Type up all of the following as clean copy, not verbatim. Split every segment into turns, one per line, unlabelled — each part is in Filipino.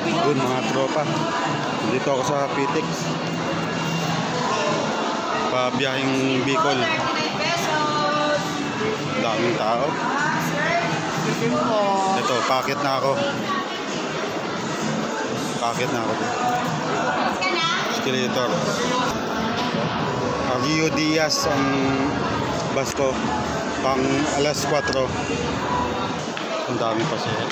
Yun mga tropa, dito ako sa Pitex, pabiyahing Bicol. Daming tao. Ito, pakit na ako. Escalator. Rio Diaz ang bus ko, pang alas 4. Ang dami pa siya.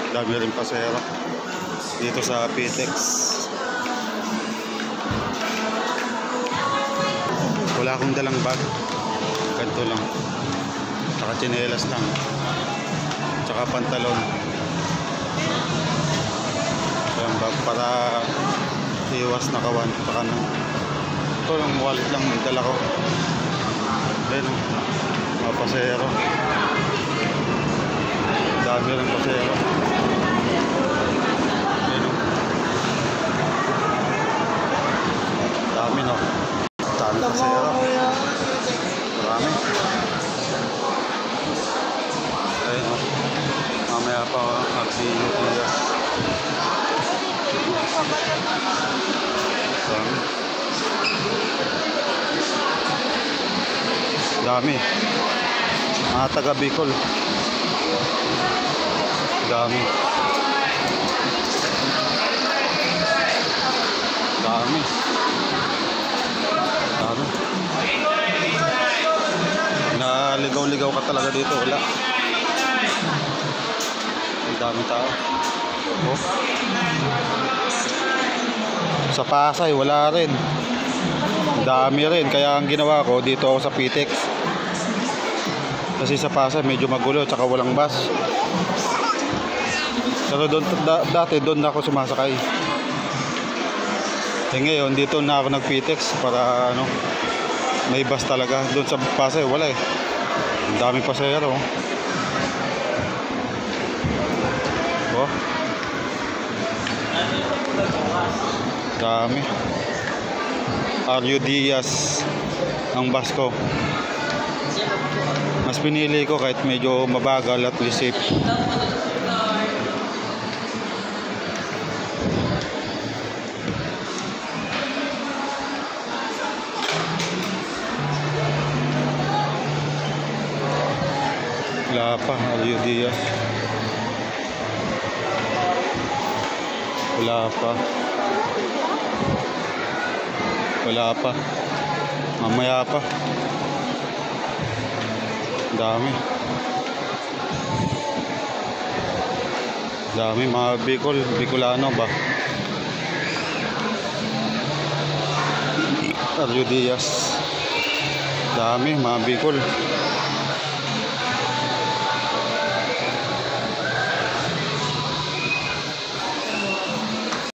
Dami rin pasahero dito sa Pitex. Wala akong dalang bag, ganito lang, saka tsinelas lang, saka pantalon. Walang bag para iwas na kawan. Saka ito lang, wallet lang ang dala ko. Then mga pasahero, dami rin pasahero. Dami no, dami pasahero, marami. Ayun no, mamaya pa Rio Diaz. Dami mga taga Bicol. Dami naligaw-ligaw ka talaga dito. Wala, ang dami tao. Oh. Sa Pasay wala rin, dami rin. Kaya ang ginawa ko dito ako sa Pitex, kasi sa Pasay medyo magulo tsaka walang bus. Pero doon, dati doon na ako sumasakay. Ngayon dito na ako nag-Pitex para ano, may bus talaga. Doon sa Pasay wala eh. Ang daming pasahero. Oh, dami. Rio Diaz ang bus ko. Mas pinili ko kahit medyo mabagal at safe. Wala pa, Rio Diaz. Wala pa. Mamaya pa. Dami mga Bicolano ba? Rio Diaz. Dami mga Bicol.